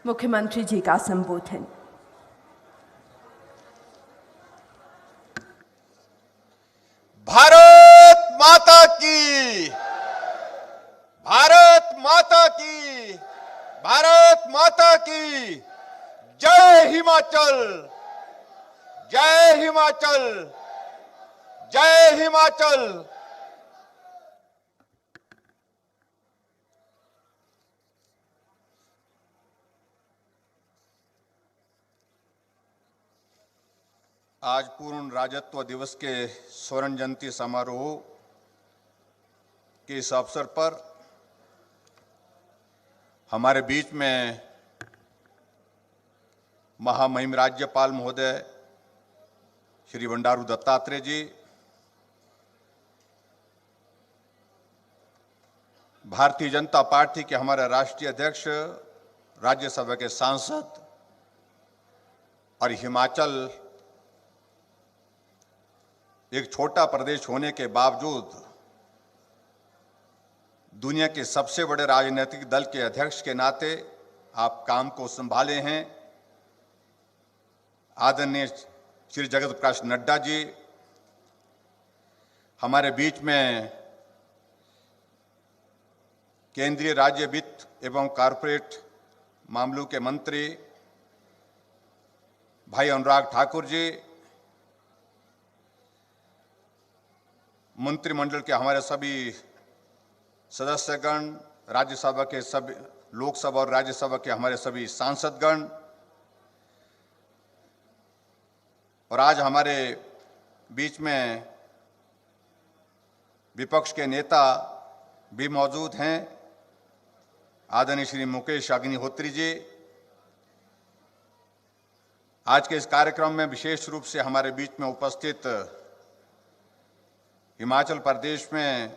मुख्यमंत्री जी का संबोधन। भारत माता की, भारत माता की, भारत माता की। जय हिमाचल, जय हिमाचल, जय हिमाचल। आज पूर्ण राज्यत्व दिवस के स्वर्ण जयंती समारोह के इस अवसर पर हमारे बीच में महामहिम राज्यपाल महोदय श्री बंडारू दत्तात्रेय जी, भारतीय जनता पार्टी के हमारे राष्ट्रीय अध्यक्ष, राज्यसभा के सांसद और हिमाचल एक छोटा प्रदेश होने के बावजूद दुनिया के सबसे बड़े राजनीतिक दल के अध्यक्ष के नाते आप काम को संभाले हैं। आदरणीय श्री जगत प्रकाश नड्डा जी, हमारे बीच में केंद्रीय राज्य वित्त एवं कॉरपोरेट मामलों के मंत्री भाई अनुराग ठाकुर जी, मंत्रिमंडल के हमारे सभी सदस्यगण, राज्यसभा के सभी, लोकसभा और राज्यसभा के हमारे सभी सांसदगण, और आज हमारे बीच में विपक्ष के नेता भी मौजूद हैं, आदरणीय श्री मुकेश अग्निहोत्री जी। आज के इस कार्यक्रम में विशेष रूप से हमारे बीच में उपस्थित हिमाचल प्रदेश में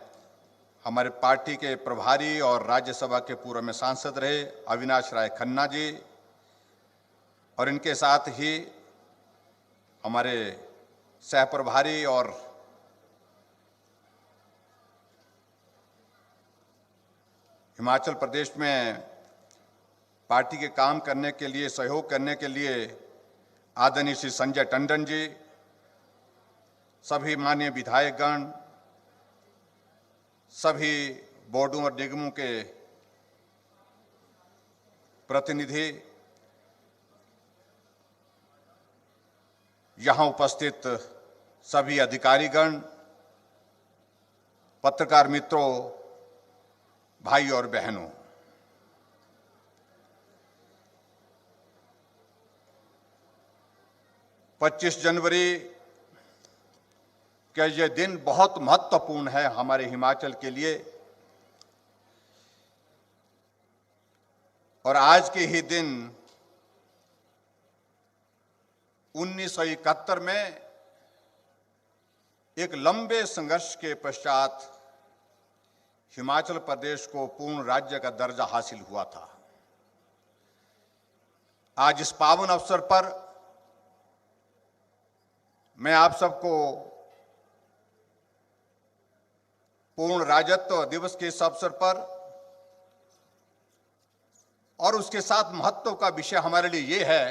हमारे पार्टी के प्रभारी और राज्यसभा के पूर्व में सांसद रहे अविनाश राय खन्ना जी, और इनके साथ ही हमारे सह प्रभारी और हिमाचल प्रदेश में पार्टी के काम करने के लिए, सहयोग करने के लिए आदरणीय श्री संजय टंडन जी, सभी माननीय विधायकगण, सभी बोर्डों और निगमों के प्रतिनिधि, यहाँ उपस्थित सभी अधिकारीगण, पत्रकार मित्रों, भाई और बहनों, पच्चीस जनवरी कि यह दिन बहुत महत्वपूर्ण है हमारे हिमाचल के लिए। और आज के ही दिन 1971 में एक लंबे संघर्ष के पश्चात हिमाचल प्रदेश को पूर्ण राज्य का दर्जा हासिल हुआ था। आज इस पावन अवसर पर मैं आप सबको पूर्ण राज्यत्व दिवस के इस अवसर पर, और उसके साथ महत्व का विषय हमारे लिए यह है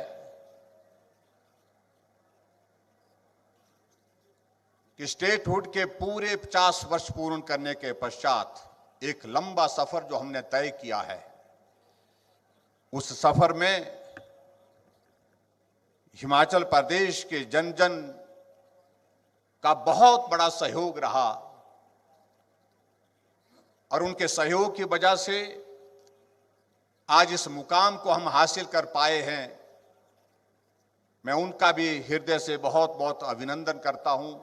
कि स्टेटहुड के पूरे 50 वर्ष पूर्ण करने के पश्चात एक लंबा सफर जो हमने तय किया है, उस सफर में हिमाचल प्रदेश के जन जन का बहुत बड़ा सहयोग रहा, और उनके सहयोग की वजह से आज इस मुकाम को हम हासिल कर पाए हैं। मैं उनका भी हृदय से बहुत बहुत अभिनंदन करता हूं,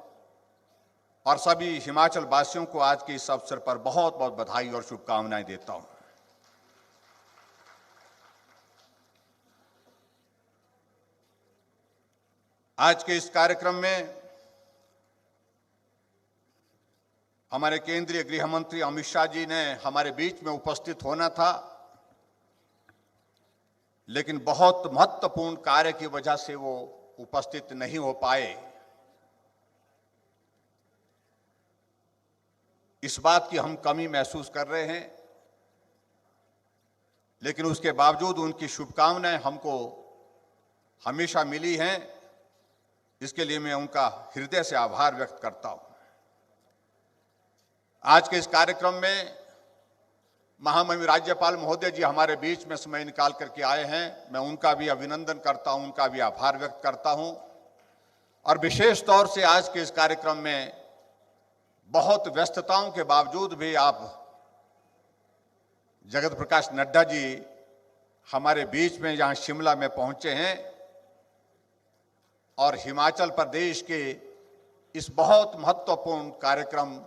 और सभी हिमाचल वासियों को आज के इस अवसर पर बहुत बहुत बधाई और शुभकामनाएं देता हूं। आज के इस कार्यक्रम में हमारे केंद्रीय गृह मंत्री अमित शाह जी ने हमारे बीच में उपस्थित होना था, लेकिन बहुत महत्वपूर्ण कार्य की वजह से वो उपस्थित नहीं हो पाए। इस बात की हम कमी महसूस कर रहे हैं। लेकिन उसके बावजूद उनकी शुभकामनाएं हमको हमेशा मिली हैं। इसके लिए मैं उनका हृदय से आभार व्यक्त करता हूं। आज के इस कार्यक्रम में महामहिम राज्यपाल महोदय जी हमारे बीच में समय निकाल करके आए हैं। मैं उनका भी अभिनंदन करता हूं, उनका भी आभार व्यक्त करता हूं। और विशेष तौर से आज के इस कार्यक्रम में बहुत व्यस्तताओं के बावजूद भी आप जगत प्रकाश नड्डा जी हमारे बीच में यहां शिमला में पहुंचे हैं और हिमाचल प्रदेश के इस बहुत महत्वपूर्ण कार्यक्रम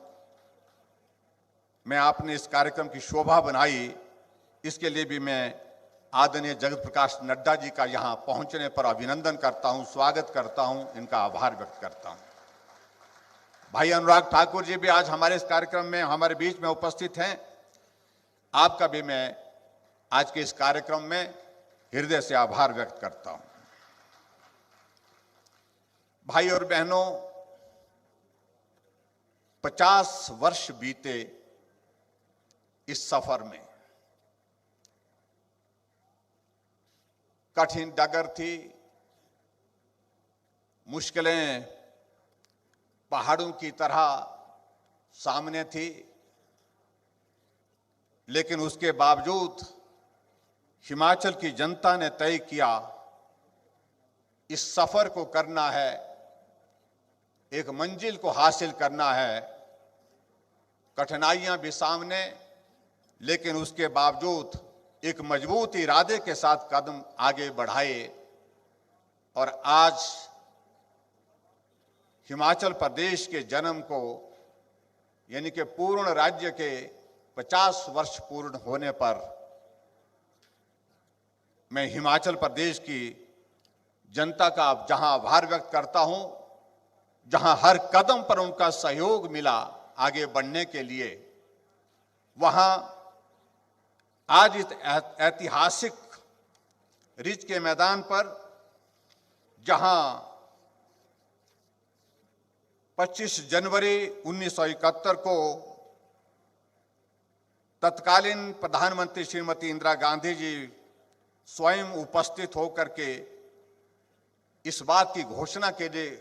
में आपने इस कार्यक्रम की शोभा बनाई, इसके लिए भी मैं आदरणीय जगत प्रकाश नड्डा जी का यहां पहुंचने पर अभिनंदन करता हूं, स्वागत करता हूं, इनका आभार व्यक्त करता हूं। भाई अनुराग ठाकुर जी भी आज हमारे इस कार्यक्रम में हमारे बीच में उपस्थित हैं। आपका भी मैं आज के इस कार्यक्रम में हृदय से आभार व्यक्त करता हूं। भाई और बहनों, 50 वर्ष बीते इस सफर में। कठिन डगर थी, मुश्किलें पहाड़ों की तरह सामने थी, लेकिन उसके बावजूद हिमाचल की जनता ने तय किया इस सफर को करना है, एक मंजिल को हासिल करना है। कठिनाइयां भी सामने, लेकिन उसके बावजूद एक मजबूत इरादे के साथ कदम आगे बढ़ाए और आज हिमाचल प्रदेश के जन्म को, यानी कि पूर्ण राज्य के 50 वर्ष पूर्ण होने पर मैं हिमाचल प्रदेश की जनता का जहां आभार व्यक्त करता हूं, जहां हर कदम पर उनका सहयोग मिला आगे बढ़ने के लिए, वहां आज इस ऐतिहासिक रिज के मैदान पर जहां 25 जनवरी 1971 को तत्कालीन प्रधानमंत्री श्रीमती इंदिरा गांधी जी स्वयं उपस्थित होकर के इस बात की घोषणा के लिए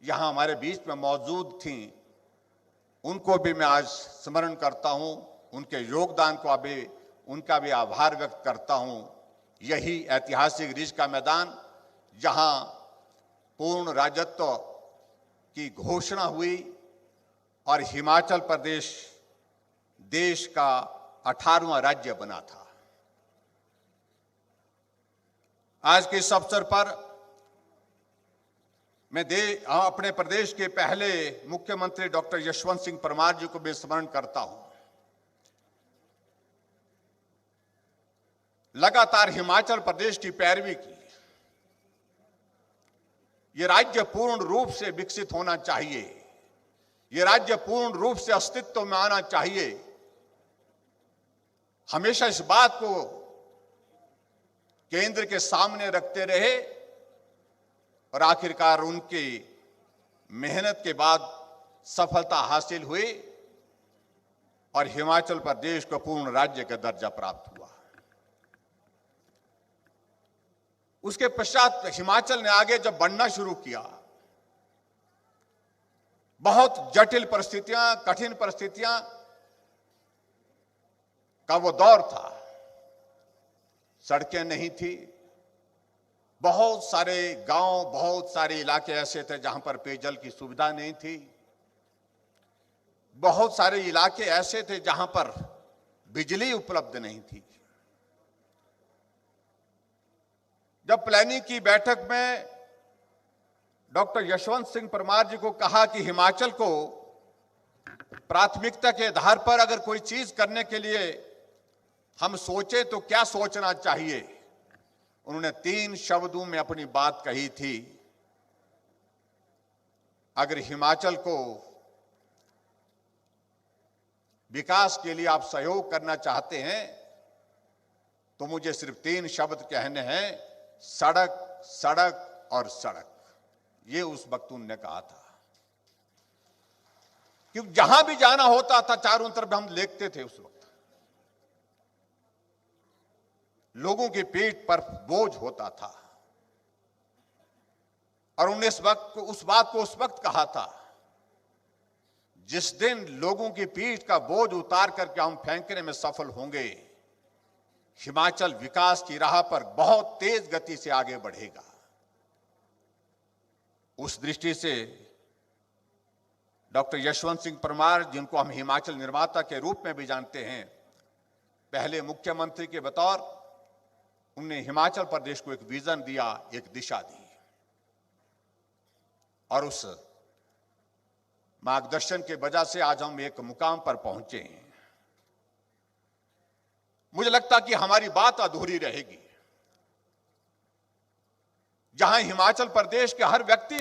यहां हमारे बीच में मौजूद थीं, उनको भी मैं आज स्मरण करता हूं, उनके योगदान को अभी उनका भी आभार व्यक्त करता हूं। यही ऐतिहासिक रिज का मैदान जहां पूर्ण राज्यत्व की घोषणा हुई और हिमाचल प्रदेश देश का 18वां राज्य बना था। आज के इस अवसर पर मैं अपने प्रदेश के पहले मुख्यमंत्री डॉक्टर यशवंत सिंह परमार जी को भी स्मरण करता हूं। लगातार हिमाचल प्रदेश की पैरवी की। ये राज्य पूर्ण रूप से विकसित होना चाहिए, ये राज्य पूर्ण रूप से अस्तित्व में आना चाहिए। हमेशा इस बात को केंद्र के सामने रखते रहे और आखिरकार उनकी मेहनत के बाद सफलता हासिल हुई और हिमाचल प्रदेश को पूर्ण राज्य का दर्जा प्राप्त हुआ। उसके पश्चात हिमाचल ने आगे जब बढ़ना शुरू किया, बहुत जटिल परिस्थितियां, कठिन परिस्थितियां का वो दौर था। सड़कें नहीं थी, बहुत सारे गांव, बहुत सारे इलाके ऐसे थे जहां पर पेयजल की सुविधा नहीं थी, बहुत सारे इलाके ऐसे थे जहां पर बिजली उपलब्ध नहीं थी। जब प्लानिंग की बैठक में डॉक्टर यशवंत सिंह परमार जी को कहा कि हिमाचल को प्राथमिकता के आधार पर अगर कोई चीज करने के लिए हम सोचे तो क्या सोचना चाहिए, उन्होंने 3 शब्दों में अपनी बात कही थी। अगर हिमाचल को विकास के लिए आप सहयोग करना चाहते हैं तो मुझे सिर्फ 3 शब्द कहने हैं, सड़क, सड़क और सड़क। ये उस वक्त उन्होंने कहा था। क्योंकि जहां भी जाना होता था चारों तरफ हम देखते थे उस वक्त लोगों के पेट पर बोझ होता था। और उन्होंने उस बात को उस वक्त कहा था जिस दिन लोगों की पीठ का बोझ उतार करके हम फेंकने में सफल होंगे, हिमाचल विकास की राह पर बहुत तेज गति से आगे बढ़ेगा। उस दृष्टि से डॉक्टर यशवंत सिंह परमार, जिनको हम हिमाचल निर्माता के रूप में भी जानते हैं, पहले मुख्यमंत्री के बतौर उन्होंने हिमाचल प्रदेश को एक विजन दिया, एक दिशा दी। और उस मार्गदर्शन के वजह से आज हम एक मुकाम पर पहुंचे हैं। मुझे लगता कि हमारी बात अधूरी रहेगी जहां हिमाचल प्रदेश के हर व्यक्ति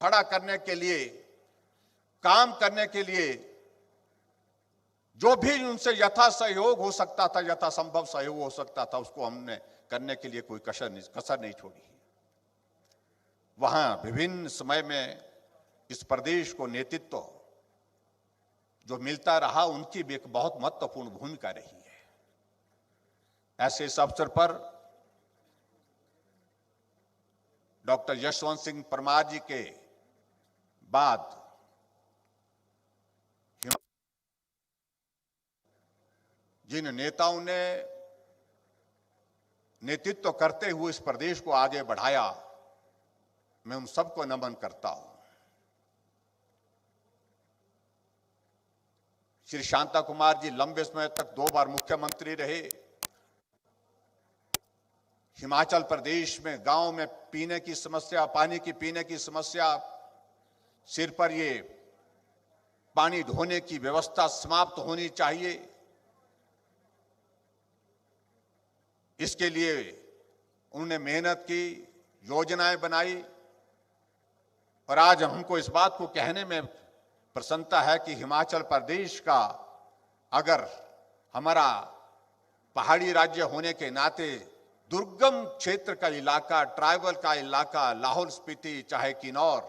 खड़ा करने के लिए, काम करने के लिए जो भी उनसे यथा सहयोग हो सकता था, यथासंभव सहयोग हो सकता था, उसको हमने करने के लिए कोई कसर नहीं छोड़ी। वहां विभिन्न समय में इस प्रदेश को नेतृत्व जो मिलता रहा, उनकी भी एक बहुत महत्वपूर्ण भूमिका रही है। ऐसे इस अवसर पर डॉक्टर यशवंत सिंह परमार जी के बाद जिन नेताओं ने नेतृत्व करते हुए इस प्रदेश को आगे बढ़ाया, मैं उन सबको नमन करता हूं। श्री शांता कुमार जी लंबे समय तक 2 बार मुख्यमंत्री रहे। हिमाचल प्रदेश में गांव में पीने की समस्या, पानी की पीने की समस्या, सिर पर ये पानी ढोने की व्यवस्था समाप्त होनी चाहिए, इसके लिए उन्होंने मेहनत की, योजनाएं बनाई। और आज हमको इस बात को कहने में प्रसन्नता है कि हिमाचल प्रदेश का, अगर हमारा पहाड़ी राज्य होने के नाते दुर्गम क्षेत्र का इलाका, ट्राइबल का इलाका, लाहौल स्पीति, चाहे किन्नौर,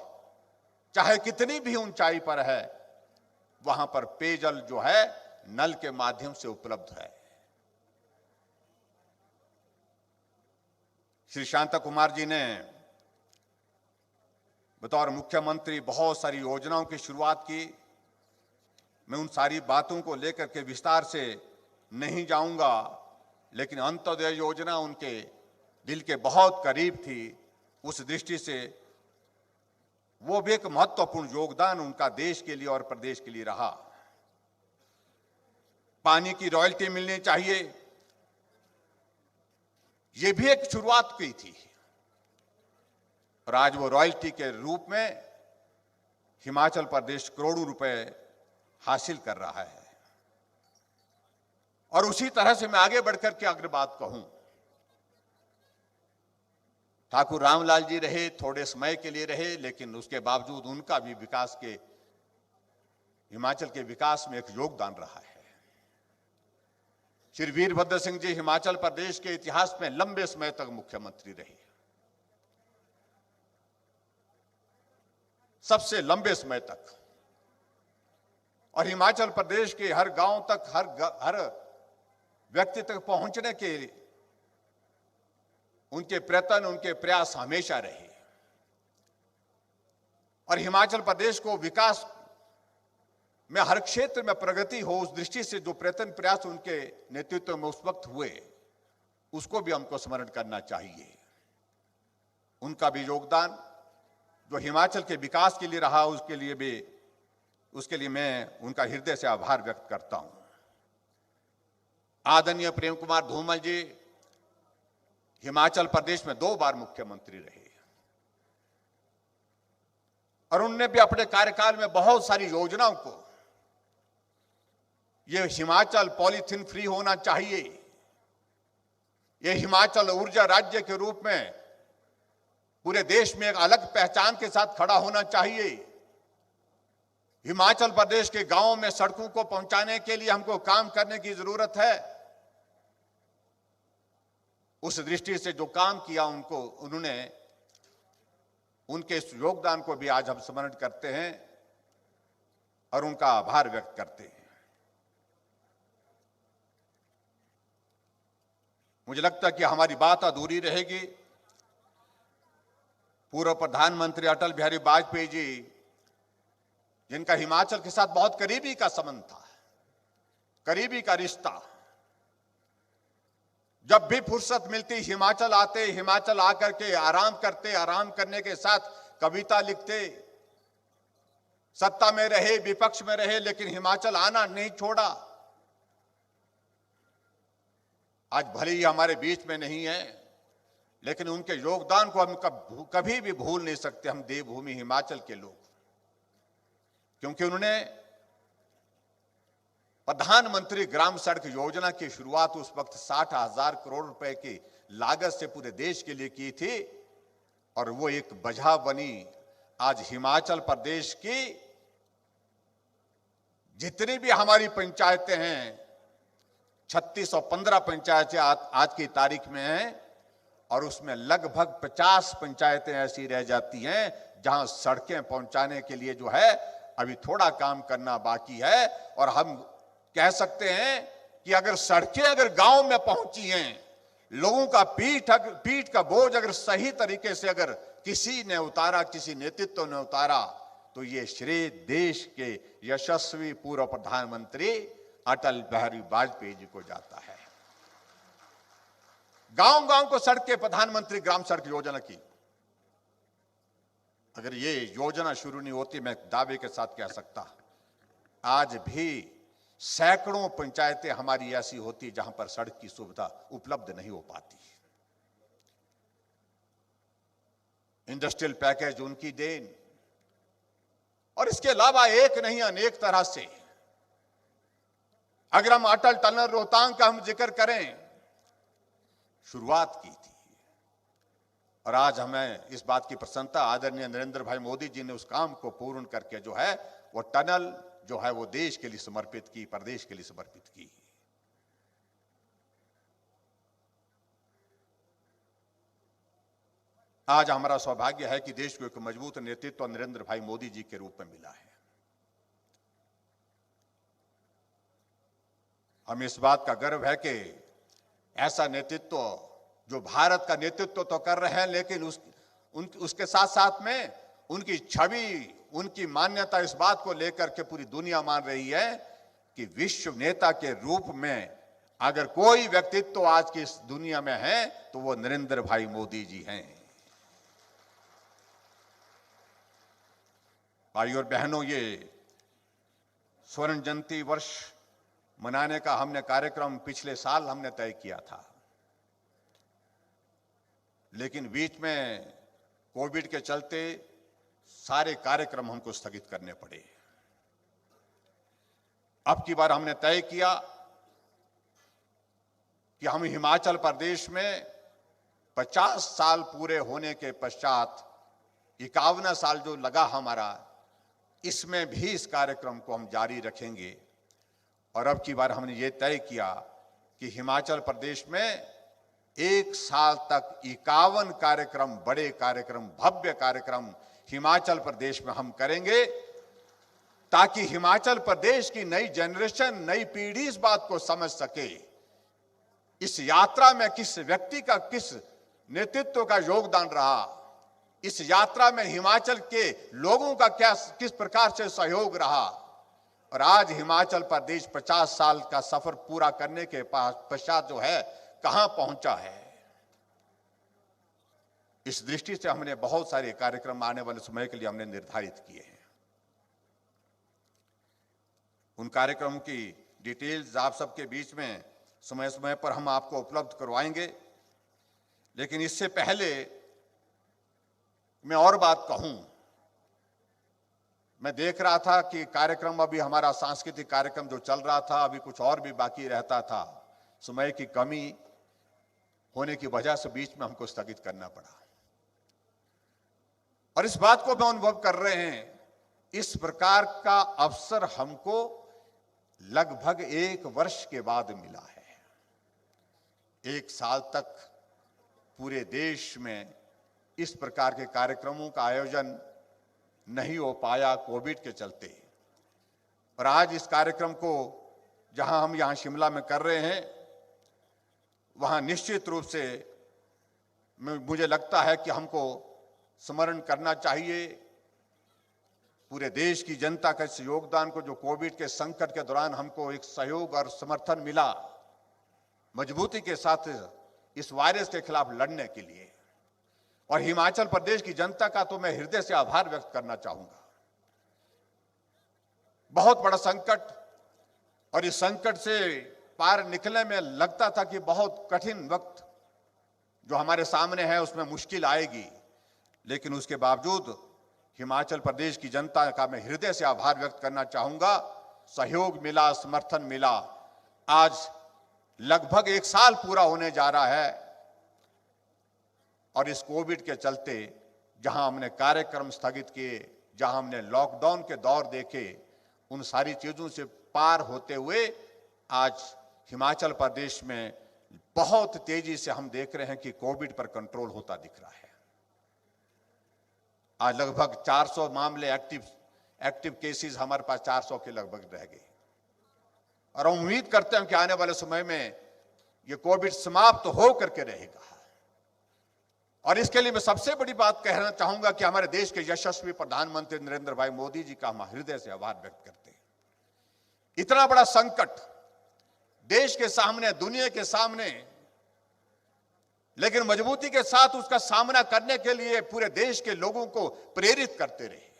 चाहे कितनी भी ऊंचाई पर है, वहां पर पेयजल जो है नल के माध्यम से उपलब्ध है। श्री शांता कुमार जी ने बतौर मुख्यमंत्री बहुत सारी योजनाओं की शुरुआत की। मैं उन सारी बातों को लेकर के विस्तार से नहीं जाऊंगा, लेकिन अंत्योदय योजना उनके दिल के बहुत करीब थी। उस दृष्टि से वो भी एक महत्वपूर्ण योगदान उनका देश के लिए और प्रदेश के लिए रहा। पानी की रॉयल्टी मिलनी चाहिए, ये भी एक शुरुआत की थी। और आज वो रॉयल्टी के रूप में हिमाचल प्रदेश करोड़ों रुपए हासिल कर रहा है। और उसी तरह से मैं आगे बढ़कर के अगर बात कहूं, ठाकुर रामलाल जी रहे, थोड़े समय के लिए रहे, लेकिन उसके बावजूद उनका भी विकास के, हिमाचल के विकास में एक योगदान रहा है। श्री वीरभद्र सिंह जी हिमाचल प्रदेश के इतिहास में लंबे समय तक मुख्यमंत्री रहे, सबसे लंबे समय तक। और हिमाचल प्रदेश के हर गांव तक, हर व्यक्ति तक पहुंचने के लिए उनके प्रयत्न, उनके प्रयास हमेशा रहे। और हिमाचल प्रदेश को विकास में हर क्षेत्र में प्रगति हो, उस दृष्टि से जो प्रयत्न प्रयास उनके नेतृत्व में उस वक्त हुए, उसको भी हमको स्मरण करना चाहिए। उनका भी योगदान जो हिमाचल के विकास के लिए रहा, उसके लिए मैं उनका हृदय से आभार व्यक्त करता हूं। आदरणीय प्रेम कुमार धूमल जी हिमाचल प्रदेश में 2 बार मुख्यमंत्री रहे, और उन्होंने भी अपने कार्यकाल में बहुत सारी योजनाओं को, ये हिमाचल पॉलीथीन फ्री होना चाहिए, ये हिमाचल ऊर्जा राज्य के रूप में पूरे देश में एक अलग पहचान के साथ खड़ा होना चाहिए, हिमाचल प्रदेश के गांवों में सड़कों को पहुंचाने के लिए हमको काम करने की जरूरत है। उस दृष्टि से जो काम किया उन्होंने, उनके इस योगदान को भी आज हम स्मरण करते हैं और उनका आभार व्यक्त करते हैं। मुझे लगता है कि हमारी बात अधूरी रहेगी। पूर्व प्रधानमंत्री अटल बिहारी वाजपेयी जी, जिनका हिमाचल के साथ बहुत करीबी का संबंध था, करीबी का रिश्ता, जब भी फुर्सत मिलती हिमाचल आते, हिमाचल आकर के आराम करते, आराम करने के साथ कविता लिखते, सत्ता में रहे विपक्ष में रहे लेकिन हिमाचल आना नहीं छोड़ा। आज भले ही हमारे बीच में नहीं है, लेकिन उनके योगदान को हम कभी भी भूल नहीं सकते, हम देवभूमि हिमाचल के लोग, क्योंकि उन्होंने प्रधानमंत्री ग्राम सड़क योजना की शुरुआत उस वक्त 60,000 करोड़ रुपए की लागत से पूरे देश के लिए की थी, और वो एक वजह बनी आज हिमाचल प्रदेश की जितनी भी हमारी पंचायतें हैं, 3615 पंचायतें आज की तारीख में हैं, और उसमें लगभग 50 पंचायतें ऐसी रह जाती हैं जहां सड़कें पहुंचाने के लिए जो है अभी थोड़ा काम करना बाकी है। और हम कह सकते हैं कि अगर सड़कें अगर गांव में पहुंची हैं, लोगों का पीठ का बोझ अगर सही तरीके से अगर किसी ने उतारा, किसी नेतृत्व ने उतारा, तो ये श्रेय देश के यशस्वी पूर्व प्रधानमंत्री अटल बिहारी वाजपेयी जी को जाता है। गांव गांव को सड़कें, प्रधानमंत्री ग्राम सड़क योजना की, अगर ये योजना शुरू नहीं होती, मैं दावे के साथ कह सकता आज भी सैकड़ों पंचायतें हमारी ऐसी होती जहां पर सड़क की सुविधा उपलब्ध नहीं हो पाती। इंडस्ट्रियल पैकेज उनकी देन, और इसके अलावा एक नहीं अनेक तरह से, अगर हम अटल टनल रोहतांग का हम जिक्र करें, शुरुआत की थी, और आज हमें इस बात की प्रसन्नता, आदरणीय नरेंद्र भाई मोदी जी ने उस काम को पूर्ण करके जो है वो टनल जो है वो देश के लिए समर्पित की, प्रदेश के लिए समर्पित की। आज हमारा सौभाग्य है कि देश को एक मजबूत नेतृत्व नरेंद्र भाई मोदी जी के रूप में मिला है। हमें इस बात का गर्व है कि ऐसा नेतृत्व जो भारत का नेतृत्व तो कर रहे हैं, लेकिन उसके साथ साथ में उनकी छवि, उनकी मान्यता इस बात को लेकर के पूरी दुनिया मान रही है कि विश्व नेता के रूप में अगर कोई व्यक्तित्व आज की इस दुनिया में है तो वो नरेंद्र भाई मोदी जी हैं। भाई और बहनों, ये स्वर्ण जयंती वर्ष मनाने का हमने कार्यक्रम पिछले साल हमने तय किया था, लेकिन बीच में कोविड के चलते सारे कार्यक्रम हमको स्थगित करने पड़े। अब की बार हमने तय किया कि हम हिमाचल प्रदेश में 50 साल पूरे होने के पश्चात 51वां साल जो लगा हमारा, इसमें भी इस कार्यक्रम को हम जारी रखेंगे। और अब की बार हमने ये तय किया कि हिमाचल प्रदेश में 1 साल तक 51 कार्यक्रम, बड़े कार्यक्रम, भव्य कार्यक्रम हिमाचल प्रदेश में हम करेंगे, ताकि हिमाचल प्रदेश की नई जनरेशन, नई पीढ़ी इस बात को समझ सके इस यात्रा में किस व्यक्ति का, किस नेतृत्व का योगदान रहा, इस यात्रा में हिमाचल के लोगों का किस प्रकार से सहयोग रहा। और आज हिमाचल प्रदेश 50 साल का सफर पूरा करने के पश्चात जो है कहां पहुंचा है। इस दृष्टि से हमने बहुत सारे कार्यक्रम आने वाले समय के लिए हमने निर्धारित किए हैं। उन कार्यक्रमों की डिटेल्स आप सबके बीच में समय समय पर हम आपको उपलब्ध करवाएंगे, लेकिन इससे पहले मैं और बात कहूं। मैं देख रहा था कि कार्यक्रम, अभी हमारा सांस्कृतिक कार्यक्रम जो चल रहा था, अभी कुछ और भी बाकी रहता था, समय की कमी होने की वजह से बीच में हमको स्थगित करना पड़ा। और इस बात को हम अनुभव कर रहे हैं, इस प्रकार का अवसर हमको लगभग 1 वर्ष के बाद मिला है। 1 साल तक पूरे देश में इस प्रकार के कार्यक्रमों का आयोजन नहीं हो पाया कोविड के चलते। और आज इस कार्यक्रम को जहां हम यहां शिमला में कर रहे हैं, वहां निश्चित रूप से मुझे लगता है कि हमको स्मरण करना चाहिए पूरे देश की जनता का इस योगदान को, जो कोविड के संकट के दौरान हमको एक सहयोग और समर्थन मिला मजबूती के साथ इस वायरस के खिलाफ लड़ने के लिए। और हिमाचल प्रदेश की जनता का तो मैं हृदय से आभार व्यक्त करना चाहूंगा। बहुत बड़ा संकट, और इस संकट से पार निकलने में लगता था कि बहुत कठिन वक्त जो हमारे सामने है उसमें मुश्किल आएगी, लेकिन उसके बावजूद हिमाचल प्रदेश की जनता का मैं हृदय से आभार व्यक्त करना चाहूंगा। सहयोग मिला, समर्थन मिला। आज लगभग 1 साल पूरा होने जा रहा है, और इस कोविड के चलते जहां हमने कार्यक्रम स्थगित किए, जहां हमने लॉकडाउन के दौर देखे, उन सारी चीजों से पार होते हुए आज हिमाचल प्रदेश में बहुत तेजी से हम देख रहे हैं कि कोविड पर कंट्रोल होता दिख रहा है। आज लगभग 400 मामले एक्टिव केसेस हमारे पास 400 के लगभग रह गए, और हम उम्मीद करते हैं कि आने वाले समय में ये कोविड समाप्त हो करके रहेगा। और इसके लिए मैं सबसे बड़ी बात कहना चाहूंगा कि हमारे देश के यशस्वी प्रधानमंत्री नरेंद्र भाई मोदी जी का हम हृदय से आभार व्यक्त करते हैं। इतना बड़ा संकट देश के सामने, दुनिया के सामने, लेकिन मजबूती के साथ उसका सामना करने के लिए पूरे देश के लोगों को प्रेरित करते रहे।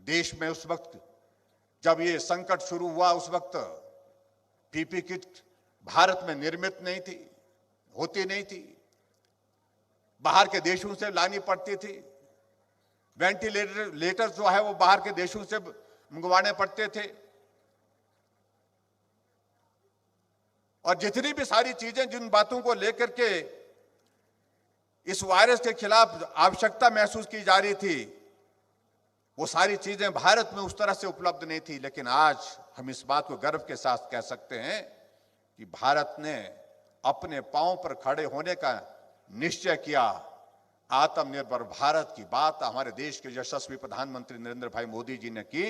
देश में उस वक्त जब ये संकट शुरू हुआ, उस वक्त पीपी किट भारत में निर्मित नहीं थी, होती नहीं थी, बाहर के देशों से लानी पड़ती थी। वेंटिलेटर जो है वो बाहर के देशों से मंगवाने पड़ते थे, और जितनी भी सारी चीजें, जिन बातों को लेकर के इस वायरस के खिलाफ आवश्यकता महसूस की जा रही थी, वो सारी चीजें भारत में उस तरह से उपलब्ध नहीं थी। लेकिन आज हम इस बात को गर्व के साथ कह सकते हैं कि भारत ने अपने पांव पर खड़े होने का निश्चय किया। आत्मनिर्भर भारत की बात हमारे देश के यशस्वी प्रधानमंत्री नरेंद्र भाई मोदी जी ने की।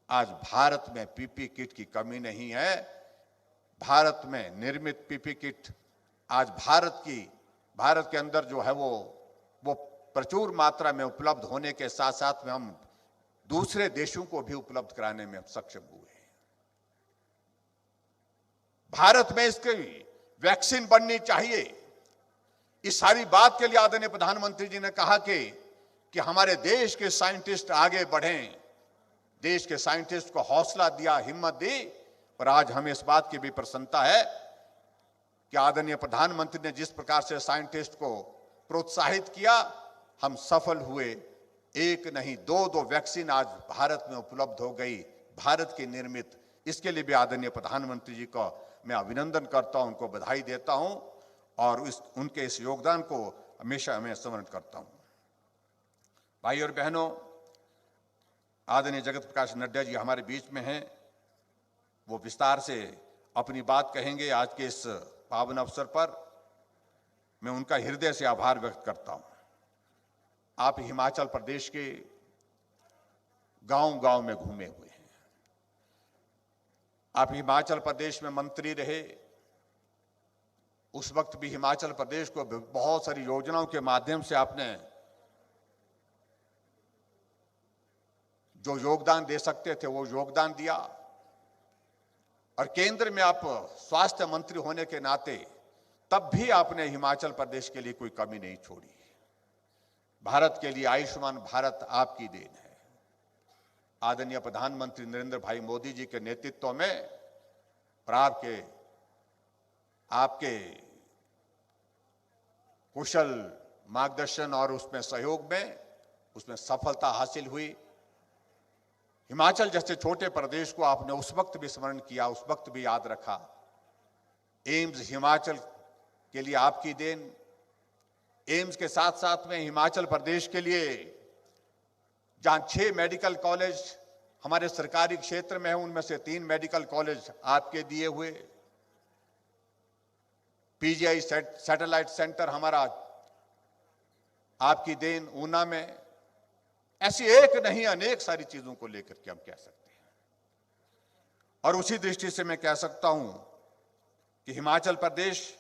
आज भारत में पीपी किट की कमी नहीं है। भारत में निर्मित पीपी किट आज भारत के अंदर जो है वो प्रचुर मात्रा में उपलब्ध होने के साथ साथ में हम दूसरे देशों को भी उपलब्ध कराने में सक्षम हुए हैं। भारत में इसकी वैक्सीन बननी चाहिए। इस सारी बात के लिए आदरणीय प्रधानमंत्री जी ने कहा कि हमारे देश के साइंटिस्ट आगे बढ़ें, देश के साइंटिस्ट को हौसला दिया, हिम्मत दी। और आज हमें इस बात की भी प्रसन्नता है कि आदरणीय प्रधानमंत्री ने जिस प्रकार से साइंटिस्ट को प्रोत्साहित किया, हम सफल हुए। एक नहीं, दो वैक्सीन आज भारत में उपलब्ध हो गई, भारत की निर्मित। इसके लिए भी आदरणीय प्रधानमंत्री जी का मैं अभिनंदन करता हूं, उनको बधाई देता हूं, और उनके इस योगदान को हमेशा मैं स्मरण करता हूं। भाई और बहनों, आदरणीय जगत प्रकाश नड्डा जी हमारे बीच में हैं। वो विस्तार से अपनी बात कहेंगे। आज के इस पावन अवसर पर मैं उनका हृदय से आभार व्यक्त करता हूं। आप हिमाचल प्रदेश के गांव-गांव में घूमे हुए हैं। आप हिमाचल प्रदेश में मंत्री रहे। उस वक्त भी हिमाचल प्रदेश को बहुत सारी योजनाओं के माध्यम से आपने जो योगदान दे सकते थे वो योगदान दिया। और केंद्र में आप स्वास्थ्य मंत्री होने के नाते तब भी आपने हिमाचल प्रदेश के लिए कोई कमी नहीं छोड़ी। भारत के लिए आयुष्मान भारत आपकी देन है। आदरणीय प्रधानमंत्री नरेंद्र भाई मोदी जी के नेतृत्व में और आपके कुशल मार्गदर्शन और उसमें सहयोग में उसमें सफलता हासिल हुई। हिमाचल जैसे छोटे प्रदेश को आपने उस वक्त भी स्मरण किया, उस वक्त भी याद रखा। एम्स हिमाचल के लिए आपकी देन। एम्स के साथ साथ में हिमाचल प्रदेश के लिए जहां 6 मेडिकल कॉलेज हमारे सरकारी क्षेत्र में है, उनमें से 3 मेडिकल कॉलेज आपके दिए हुए। पीजीआई सैटेलाइट सेंटर हमारा आपकी देन ऊना में। ऐसी एक नहीं, अनेक सारी चीजों को लेकर के हम कह सकते हैं। और उसी दृष्टि से मैं कह सकता हूं कि हिमाचल प्रदेश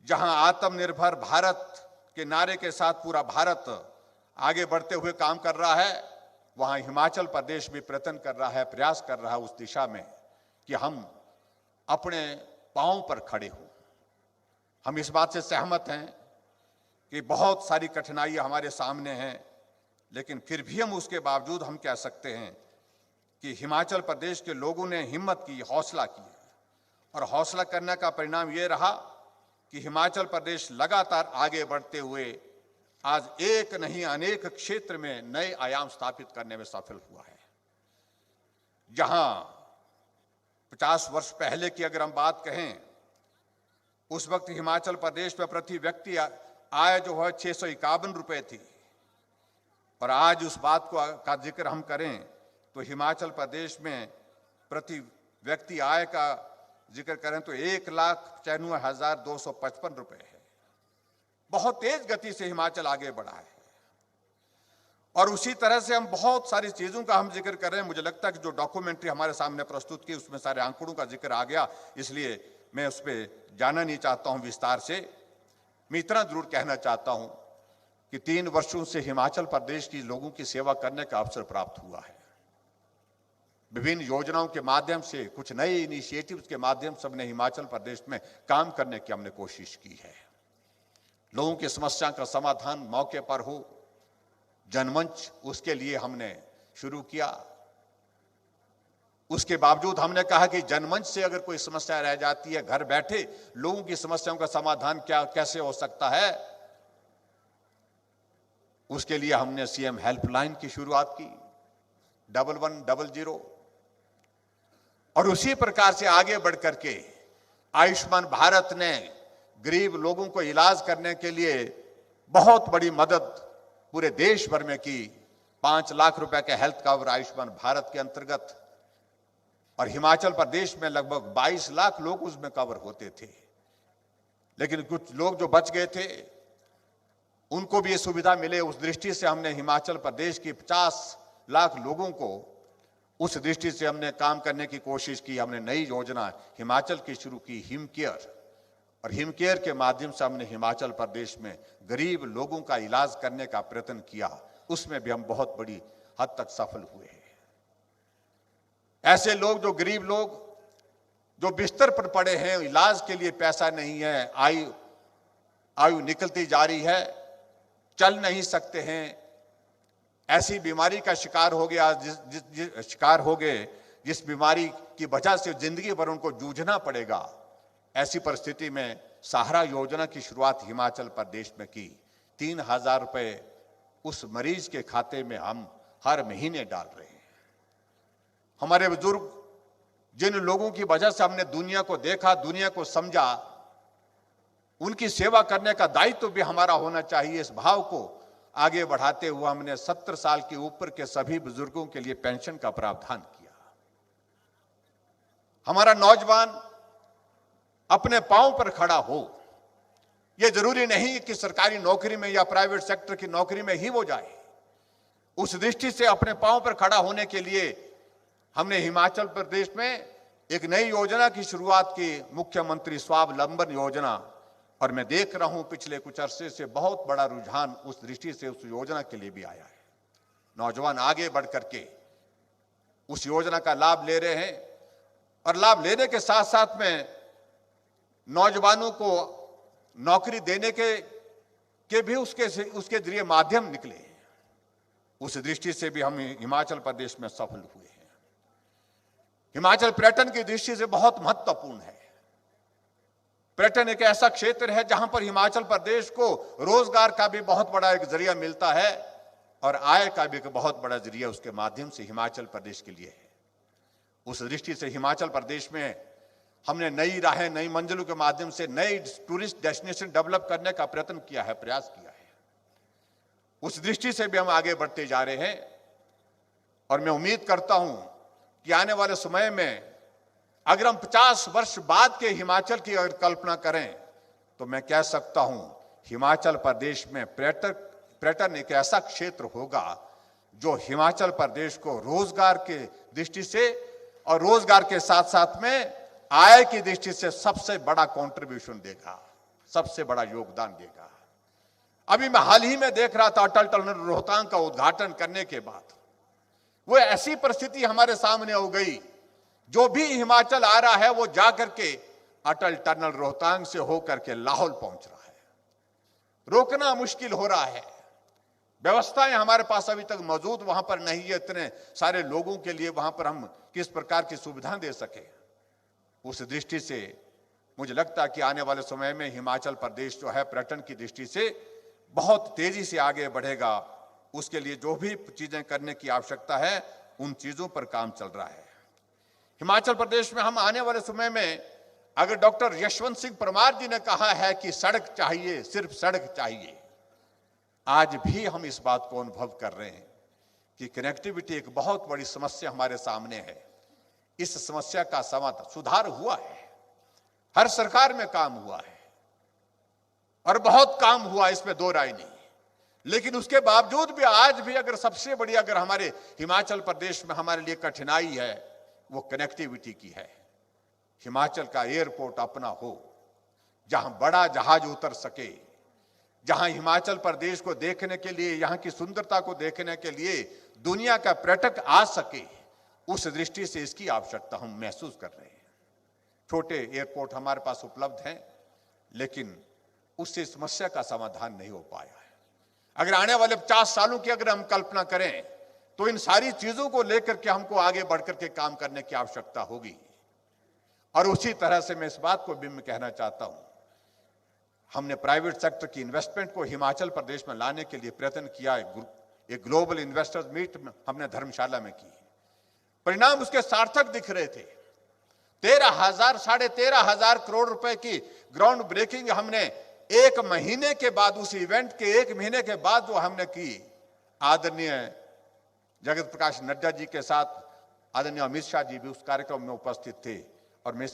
जहां आत्मनिर्भर भारत के नारे के साथ पूरा भारत आगे बढ़ते हुए काम कर रहा है, वहां हिमाचल प्रदेश भी प्रयत्न कर रहा है, प्रयास कर रहा है उस दिशा में कि हम अपने पांव पर खड़े हों। हम इस बात से सहमत हैं कि बहुत सारी कठिनाइयां हमारे सामने हैं, लेकिन फिर भी हम उसके बावजूद हम कह सकते हैं कि हिमाचल प्रदेश के लोगों ने हिम्मत की, हौसला किया, और हौसला करने का परिणाम ये रहा कि हिमाचल प्रदेश लगातार आगे बढ़ते हुए आज एक नहीं अनेक क्षेत्र में नए आयाम स्थापित करने में सफल हुआ है। जहां 50 वर्ष पहले की अगर हम बात कहें, उस वक्त हिमाचल प्रदेश में प्रति व्यक्ति आय जो है 651 रुपए थी, और आज उस बात का जिक्र हम करें तो हिमाचल प्रदेश में प्रति व्यक्ति आय का जिक्र करें तो 1,95,255 रुपए है। बहुत तेज गति से हिमाचल आगे बढ़ा है, और उसी तरह से हम बहुत सारी चीजों का हम जिक्र कर रहे हैं। मुझे लगता है कि जो डॉक्यूमेंट्री हमारे सामने प्रस्तुत की उसमें सारे आंकड़ों का जिक्र आ गया, इसलिए मैं उस पर जाना नहीं चाहता हूं विस्तार से। मैं इतना जरूर कहना चाहता हूं कि 3 वर्षों से हिमाचल प्रदेश की लोगों की सेवा करने का अवसर प्राप्त हुआ है। विभिन्न योजनाओं के माध्यम से, कुछ नए इनिशिएटिव्स के माध्यम से हमने हिमाचल प्रदेश में काम करने की हमने कोशिश की है। लोगों की समस्या का समाधान मौके पर हो, जनमंच उसके लिए हमने शुरू किया। उसके बावजूद हमने कहा कि जनमंच से अगर कोई समस्या रह जाती है, घर बैठे लोगों की समस्याओं का समाधान कैसे हो सकता है, उसके लिए हमने सीएम हेल्पलाइन की शुरुआत की 1100, और उसी प्रकार से आगे बढ़ करके आयुष्मान भारत ने गरीब लोगों को इलाज करने के लिए बहुत बड़ी मदद पूरे देश भर में की। 5 लाख रुपए का हेल्थ कवर आयुष्मान भारत के अंतर्गत, और हिमाचल प्रदेश में लगभग 22 लाख लोग उसमें कवर होते थे। लेकिन कुछ लोग जो बच गए थे उनको भी ये सुविधा मिले, उस दृष्टि से हमने हिमाचल प्रदेश की 50 लाख लोगों को उस दृष्टि से हमने काम करने की कोशिश की। हमने नई योजना हिमाचल की शुरू की, हिम केयर, और हिम केयर के माध्यम से हमने हिमाचल प्रदेश में गरीब लोगों का इलाज करने का प्रयत्न किया। उसमें भी हम बहुत बड़ी हद तक सफल हुए हैं। ऐसे लोग, जो गरीब लोग जो बिस्तर पर पड़े हैं, इलाज के लिए पैसा नहीं है, आयु निकलती जा रही है, चल नहीं सकते हैं, ऐसी बीमारी का शिकार हो गया, जिस बीमारी की वजह से जिंदगी भर उनको जूझना पड़ेगा, ऐसी परिस्थिति में सहारा योजना की शुरुआत हिमाचल प्रदेश में की। 3,000 रुपए उस मरीज के खाते में हम हर महीने डाल रहे हैं। हमारे बुजुर्ग, जिन लोगों की वजह से हमने दुनिया को देखा, दुनिया को समझा, उनकी सेवा करने का दायित्व भी हमारा होना चाहिए। इस भाव को आगे बढ़ाते हुए हमने 70 साल के ऊपर के सभी बुजुर्गों के लिए पेंशन का प्रावधान किया। हमारा नौजवान अपने पांव पर खड़ा हो, यह जरूरी नहीं कि सरकारी नौकरी में या प्राइवेट सेक्टर की नौकरी में ही वो जाए। उस दृष्टि से अपने पांव पर खड़ा होने के लिए हमने हिमाचल प्रदेश में एक नई योजना की शुरुआत की, मुख्यमंत्री स्वावलंबन योजना, और मैं देख रहा हूं पिछले कुछ अरसे से बहुत बड़ा रुझान उस दृष्टि से उस योजना के लिए भी आया है। नौजवान आगे बढ़ करके उस योजना का लाभ ले रहे हैं, और लाभ लेने के साथ साथ में नौजवानों को नौकरी देने के भी उसके जरिए माध्यम निकले। उस दृष्टि से भी हम हिमाचल प्रदेश में सफल हुए हैं। हिमाचल पर्यटन की दृष्टि से बहुत महत्वपूर्ण है। पर्यटन एक ऐसा क्षेत्र है जहां पर हिमाचल प्रदेश को रोजगार का भी बहुत बड़ा एक जरिया मिलता है, और आय का भी एक बहुत बड़ा जरिया उसके माध्यम से हिमाचल प्रदेश के लिए है। उस दृष्टि से हिमाचल प्रदेश में हमने नई राहें, नई मंजिलों के माध्यम से नए टूरिस्ट डेस्टिनेशन डेवलप करने का प्रयत्न किया है, प्रयास किया है। उस दृष्टि से भी हम आगे बढ़ते जा रहे हैं, और मैं उम्मीद करता हूं कि आने वाले समय में अगर हम 50 वर्ष बाद के हिमाचल की अगर कल्पना करें तो मैं कह सकता हूं हिमाचल प्रदेश में पर्यटन एक ऐसा क्षेत्र होगा जो हिमाचल प्रदेश को रोजगार के दृष्टि से और रोजगार के साथ साथ में आय की दृष्टि से सबसे बड़ा कंट्रीब्यूशन देगा, सबसे बड़ा योगदान देगा। अभी मैं हाल ही में देख रहा था अटल टनल रोहतांग का उद्घाटन करने के बाद वो ऐसी परिस्थिति हमारे सामने हो गई, जो भी हिमाचल आ रहा है वो जाकर के अटल टनल रोहतांग से होकर के लाहौल पहुंच रहा है। रोकना मुश्किल हो रहा है, व्यवस्थाएं हमारे पास अभी तक मौजूद वहां पर नहीं है, इतने सारे लोगों के लिए वहां पर हम किस प्रकार की सुविधा दे सके। उस दृष्टि से मुझे लगता है कि आने वाले समय में हिमाचल प्रदेश जो है पर्यटन की दृष्टि से बहुत तेजी से आगे बढ़ेगा। उसके लिए जो भी चीजें करने की आवश्यकता है उन चीजों पर काम चल रहा है। हिमाचल प्रदेश में हम आने वाले समय में, अगर डॉक्टर यशवंत सिंह परमार जी ने कहा है कि सड़क चाहिए, सिर्फ सड़क चाहिए, आज भी हम इस बात को अनुभव कर रहे हैं कि कनेक्टिविटी एक बहुत बड़ी समस्या हमारे सामने है। इस समस्या का समाधान, सुधार हुआ है, हर सरकार में काम हुआ है और बहुत काम हुआ, इसमें दो राय नहीं। लेकिन उसके बावजूद भी आज भी अगर सबसे बड़ी अगर हमारे हिमाचल प्रदेश में हमारे लिए कठिनाई है वो कनेक्टिविटी की है। हिमाचल का एयरपोर्ट अपना हो, जहां बड़ा जहाज उतर सके, जहां हिमाचल प्रदेश को देखने के लिए, यहां की सुंदरता को देखने के लिए दुनिया का पर्यटक आ सके, उस दृष्टि से इसकी आवश्यकता हम महसूस कर रहे हैं। छोटे एयरपोर्ट हमारे पास उपलब्ध हैं, लेकिन उससे समस्या का समाधान नहीं हो पाया है। अगर आने वाले 50 सालों की अगर हम कल्पना करें तो इन सारी चीजों को लेकर के हमको आगे बढ़कर के काम करने की आवश्यकता होगी। और उसी तरह से मैं इस बात को भी मैं कहना चाहता हूं, हमने प्राइवेट सेक्टर की इन्वेस्टमेंट को हिमाचल प्रदेश में लाने के लिए प्रयत्न किया। एक ग्लोबल इन्वेस्टर्स मीट हमने धर्मशाला में की, परिणाम उसके सार्थक दिख रहे थे। 13,000 करोड़ रुपए की ग्राउंड ब्रेकिंग हमने एक महीने के बाद, उस इवेंट के एक महीने के बाद जो हमने की, आदरणीय जगत प्रकाश नड्डा जी के साथ आदरणीय अमित शाह जी भी उस कार्यक्रम में उपस्थित थे। और मैं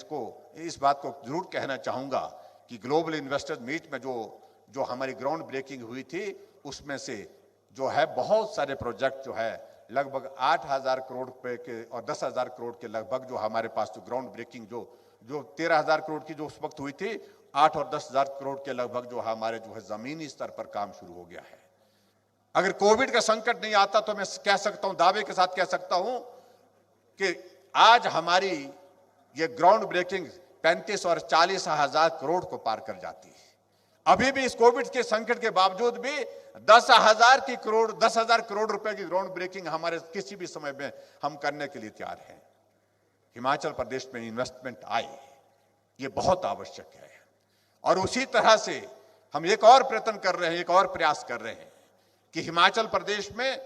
इस बात को जरूर कहना चाहूंगा कि ग्लोबल इन्वेस्टर्स मीट में जो हमारी ग्राउंड ब्रेकिंग हुई थी, उसमें से जो है बहुत सारे प्रोजेक्ट जो है लगभग 8,000 करोड़ रुपए के और 10,000 करोड़ के लगभग जो हमारे पास जो ग्राउंड ब्रेकिंग जो 13,000 करोड़ की जो उस वक्त हुई थी, 8 और 10,000 करोड़ के लगभग जो हमारे जो है जमीनी स्तर पर काम शुरू हो गया है। अगर कोविड का संकट नहीं आता तो मैं कह सकता हूं, दावे के साथ कह सकता हूं कि आज हमारी ये ग्राउंड ब्रेकिंग 35 और 40,000 करोड़ को पार कर जाती है। अभी भी इस कोविड के संकट के बावजूद भी 10,000 करोड़ रुपए की ग्राउंड ब्रेकिंग हमारे किसी भी समय में हम करने के लिए तैयार हैं। हिमाचल प्रदेश में इन्वेस्टमेंट आए, ये बहुत आवश्यक है। और उसी तरह से हम एक और प्रयत्न कर रहे हैं, एक और प्रयास कर रहे हैं कि हिमाचल प्रदेश में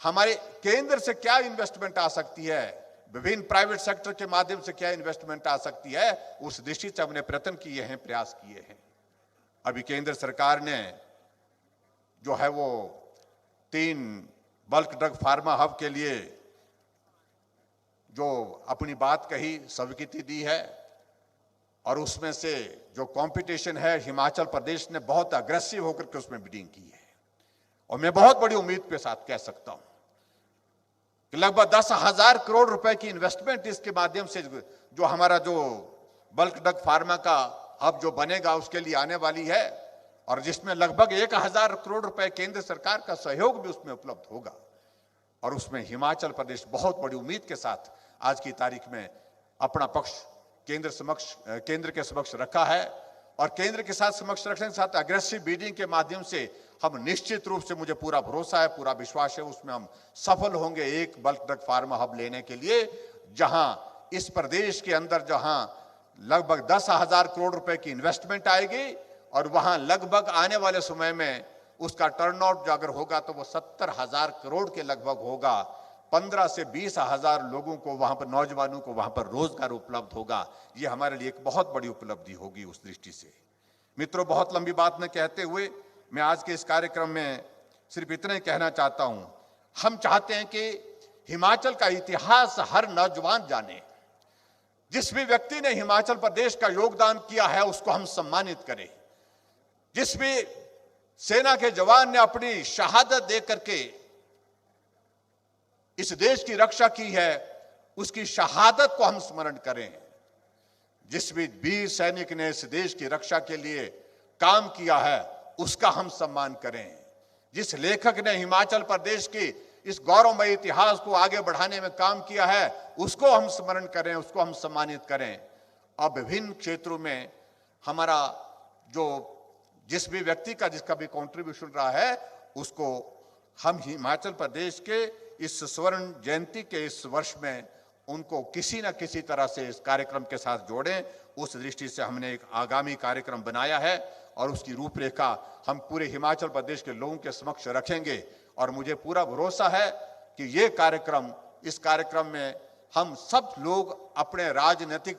हमारे केंद्र से क्या इन्वेस्टमेंट आ सकती है, विभिन्न प्राइवेट सेक्टर के माध्यम से क्या इन्वेस्टमेंट आ सकती है, उस दृष्टि से हमने प्रयत्न किए हैं, प्रयास किए हैं। अभी केंद्र सरकार ने जो है वो 3 बल्क ड्रग फार्मा हब के लिए जो अपनी बात कही, स्वीकृति दी है। और उसमें से जो कंपटीशन है, हिमाचल प्रदेश ने बहुत अग्रेसिव होकर के उसमें बिडिंग की है। और मैं बहुत बड़ी उम्मीद के साथ कह सकता हूं कि लगभग 10,000 करोड़ रुपए की इन्वेस्टमेंट इसके माध्यम से जो हमारा जो बल्क ड्रग फार्मा का हब जो बनेगा उसके लिए आने वाली है, और जिसमें लगभग 1,000 करोड़ रुपए केंद्र सरकार का सहयोग भी उसमें उपलब्ध होगा। और उसमें हिमाचल प्रदेश बहुत बड़ी उम्मीद के साथ आज की तारीख में अपना पक्ष केंद्र के समक्ष रखा है। और केंद्र के साथ समक्ष रखने के साथ अग्रेसिव बीडिंग के माध्यम से हम निश्चित रूप से, मुझे पूरा भरोसा है, पूरा विश्वास है, उसमें हम सफल होंगे एक बल्क ड्रग फार्मा हब लेने के लिए, जहां इस प्रदेश के अंदर जहां लगभग 10,000 करोड़ रुपए की इन्वेस्टमेंट आएगी और वहां लगभग आने वाले समय में उसका टर्नआउट जो अगर होगा तो वो 70,000 करोड़ के लगभग होगा। 15 से 20,000 लोगों को वहां पर, नौजवानों को वहां पर रोजगार उपलब्ध होगा। ये हमारे लिए एक बहुत बड़ी उपलब्धि होगी उस दृष्टि से। मित्रों, बहुत लंबी बात न कहते हुए मैं आज के इस कार्यक्रम में सिर्फ इतना ही कहना चाहता हूं, हम चाहते हैं कि हिमाचल का इतिहास हर नौजवान जाने। जिस भी व्यक्ति ने हिमाचल प्रदेश का योगदान किया है उसको हम सम्मानित करें। जिस भी सेना के जवान ने अपनी शहादत दे करके इस देश की रक्षा की है उसकी शहादत को हम स्मरण करें। जिस भी वीर सैनिक ने इस देश की रक्षा के लिए काम किया है उसका हम सम्मान करें। जिस लेखक ने हिमाचल प्रदेश की इस गौरवमयी इतिहास को आगे बढ़ाने में काम किया है उसको हम स्मरण करें, उसको हम सम्मानित करें। अब विभिन्न क्षेत्रों में हमारा जो जिस भी व्यक्ति का जिसका भी कंट्रीब्यूशन रहा है उसको हम हिमाचल प्रदेश के इस स्वर्ण जयंती के इस वर्ष में उनको किसी न किसी तरह से इस कार्यक्रम के साथ जोड़ें। उस दृष्टि से हमने एक आगामी कार्यक्रम बनाया है और उसकी रूपरेखा हम पूरे हिमाचल प्रदेश के लोगों के समक्ष रखेंगे। और मुझे पूरा भरोसा है कि ये कार्यक्रम, इस कार्यक्रम में हम सब लोग अपने राजनीतिक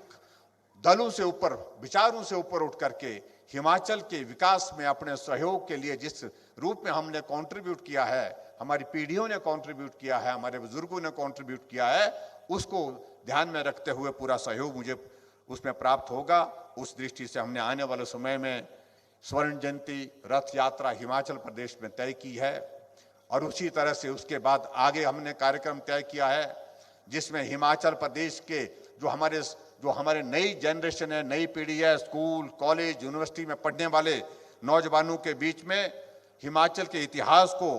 दलों से ऊपर, विचारों से ऊपर उठ करके हिमाचल के विकास में अपने सहयोग के लिए जिस रूप में हमने कंट्रीब्यूट किया है, हमारी पीढ़ियों ने कंट्रीब्यूट किया है, हमारे बुजुर्गों ने कंट्रीब्यूट किया है, उसको ध्यान में रखते हुए पूरा सहयोग मुझे उसमें प्राप्त होगा। उस दृष्टि से हमने आने वाले समय में स्वर्ण जयंती रथ यात्रा हिमाचल प्रदेश में तय की है और उसी तरह से उसके बाद आगे हमने कार्यक्रम तय किया है जिसमें हिमाचल प्रदेश के जो हमारे नई जनरेशन है, नई पीढ़ी है, स्कूल, कॉलेज, यूनिवर्सिटी में पढ़ने वाले नौजवानों के बीच में हिमाचल के इतिहास को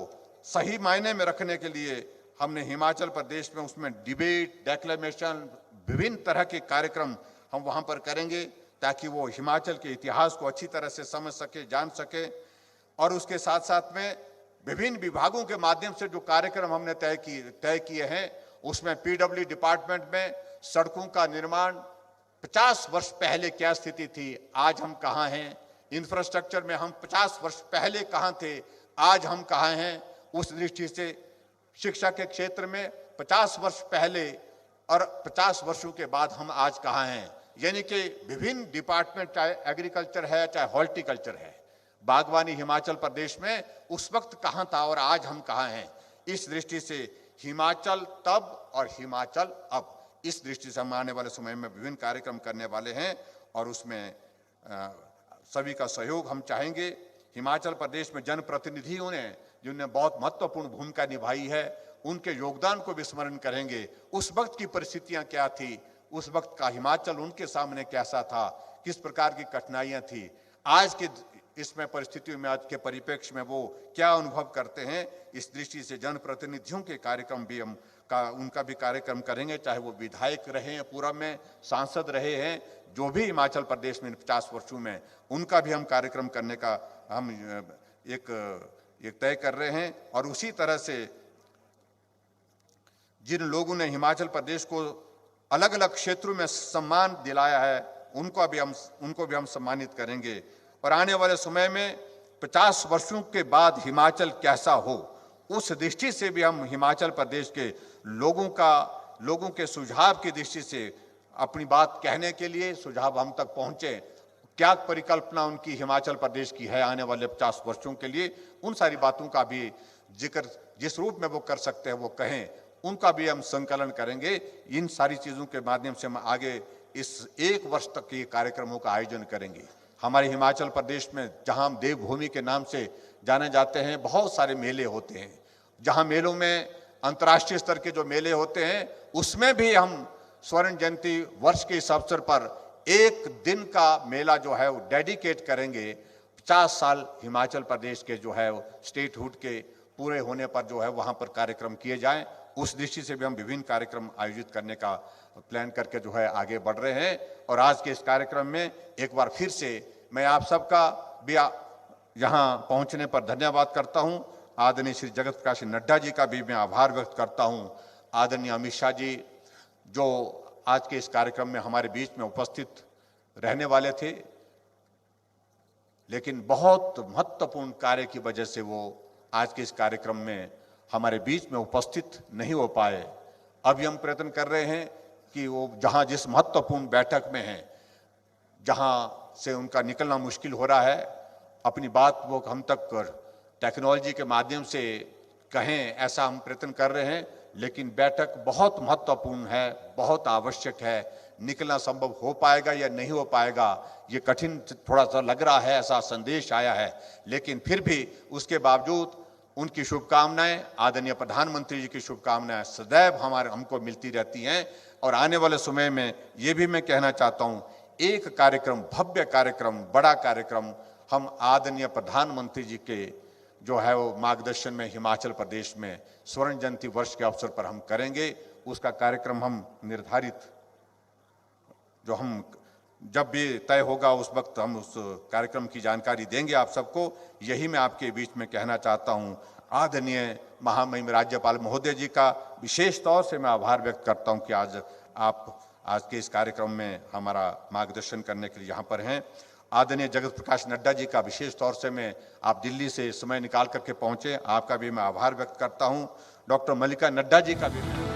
सही मायने में रखने के लिए हमने हिमाचल प्रदेश में उसमें डिबेट, डेक्लेमेशन, विभिन्न तरह के कार्यक्रम हम वहां पर करेंगे ताकि वो हिमाचल के इतिहास को अच्छी तरह से समझ सके, जान सके। और उसके साथ साथ में विभिन्न विभागों के माध्यम से जो कार्यक्रम हमने तय किए हैं उसमें पीडब्ल्यू डिपार्टमेंट में सड़कों का निर्माण 50 वर्ष पहले क्या स्थिति थी, आज हम कहाँ हैं। इंफ्रास्ट्रक्चर में हम 50 वर्ष पहले कहाँ थे, आज हम कहाँ हैं। उस दृष्टि से शिक्षा के क्षेत्र में 50 वर्ष पहले और 50 वर्षों के बाद हम आज कहाँ हैं। यानी कि विभिन्न डिपार्टमेंट, चाहे एग्रीकल्चर है, चाहे हॉर्टिकल्चर है, बागवानी हिमाचल प्रदेश में उस वक्त कहाँ था और आज हम कहाँ हैं। इस दृष्टि से हिमाचल तब और हिमाचल अब, इस दृष्टि से हम आने वाले समय में विभिन्न कार्यक्रम करने वाले हैं और उसमें सभी का सहयोग हम चाहेंगे। हिमाचल प्रदेश में जनप्रतिनिधियों ने जिन्होंने बहुत महत्वपूर्ण भूमिका निभाई है उनके योगदान को भी स्मरण करेंगे। उस वक्त की परिस्थितियां क्या थी, उस वक्त का हिमाचल उनके सामने कैसा था, किस प्रकार की कठिनाइयां थी, आज के इसमें परिस्थितियों में, आज के परिप्रेक्ष्य में वो क्या अनुभव करते हैं। इस दृष्टि से जनप्रतिनिधियों के कार्यक्रम भी हम उनका भी कार्यक्रम करेंगे, चाहे वो विधायक रहे हैं, पूर्व में सांसद रहे हैं, जो भी हिमाचल प्रदेश में 50 वर्षों में, उनका भी हम कार्यक्रम करने का हम एक तय कर रहे हैं। और उसी तरह से जिन लोगों ने हिमाचल प्रदेश को अलग अलग क्षेत्रों में सम्मान दिलाया है उनको भी हम सम्मानित करेंगे। और आने वाले समय में 50 वर्षों के बाद हिमाचल कैसा हो, उस दृष्टि से भी हम हिमाचल प्रदेश के लोगों के सुझाव की दृष्टि से अपनी बात कहने के लिए सुझाव हम तक पहुंचे। क्या परिकल्पना उनकी हिमाचल प्रदेश की है आने वाले 50 वर्षों के लिए, उन सारी बातों का भी जिक्र जिस रूप में वो कर सकते हैं वो कहें, उनका भी हम संकलन करेंगे। इन सारी चीज़ों के माध्यम से हम आगे इस 1 वर्ष तक के कार्यक्रमों का आयोजन करेंगे। हमारे हिमाचल प्रदेश में जहां हम देवभूमि के नाम से जाने जाते हैं, बहुत सारे मेले होते हैं। जहां मेलों में अंतर्राष्ट्रीय स्तर के जो मेले होते हैं उसमें भी हम स्वर्ण जयंती वर्ष के इस अवसर पर 1 दिन का मेला जो है वो डेडिकेट करेंगे। 50 साल हिमाचल प्रदेश के जो है स्टेटहुड के पूरे होने पर जो है वहां पर कार्यक्रम किए जाएं। उस दृष्टि से भी हम विभिन्न कार्यक्रम आयोजित करने का प्लान करके जो है आगे बढ़ रहे हैं। और आज के इस कार्यक्रम में एक बार फिर से मैं आप सबका भी यहाँ पहुँचने पर धन्यवाद करता हूँ। आदरणीय श्री जगत प्रकाश नड्डा जी का भी मैं आभार व्यक्त करता हूँ। आदरणीय अमित शाह जी जो आज के इस कार्यक्रम में हमारे बीच में उपस्थित रहने वाले थे, लेकिन बहुत महत्वपूर्ण कार्य की वजह से वो आज के इस कार्यक्रम में हमारे बीच में उपस्थित नहीं हो पाए। अभी हम प्रयत्न कर रहे हैं कि वो जहां जिस महत्वपूर्ण बैठक में हैं, जहां से उनका निकलना मुश्किल हो रहा है, अपनी बात वो हम तक टेक्नोलॉजी के माध्यम से कहें, ऐसा हम प्रयत्न कर रहे हैं। लेकिन बैठक बहुत महत्वपूर्ण है, बहुत आवश्यक है। निकलना संभव हो पाएगा या नहीं हो पाएगा ये कठिन थोड़ा सा लग रहा है, ऐसा संदेश आया है। लेकिन फिर भी उसके बावजूद उनकी शुभकामनाएं, आदरणीय प्रधानमंत्री जी की शुभकामनाएं सदैव हमको मिलती रहती हैं। और आने वाले समय में ये भी मैं कहना चाहता हूं, एक कार्यक्रम, भव्य कार्यक्रम, बड़ा कार्यक्रम हम आदरणीय प्रधानमंत्री जी के जो है वो मार्गदर्शन में हिमाचल प्रदेश में स्वर्ण जयंती वर्ष के अवसर पर हम करेंगे। उसका कार्यक्रम हम निर्धारित, जो हम जब भी तय होगा उस वक्त हम उस कार्यक्रम की जानकारी देंगे आप सबको। यही मैं आपके बीच में कहना चाहता हूं। आदरणीय महामहिम राज्यपाल महोदय जी का विशेष तौर से मैं आभार व्यक्त करता हूं कि आज के इस कार्यक्रम में हमारा मार्गदर्शन करने के लिए यहाँ पर हैं। आदरणीय जगत प्रकाश नड्डा जी का विशेष तौर से मैं, आप दिल्ली से समय निकाल करके पहुंचे, आपका भी मैं आभार व्यक्त करता हूं। डॉक्टर मल्लिका नड्डा जी का भी मैं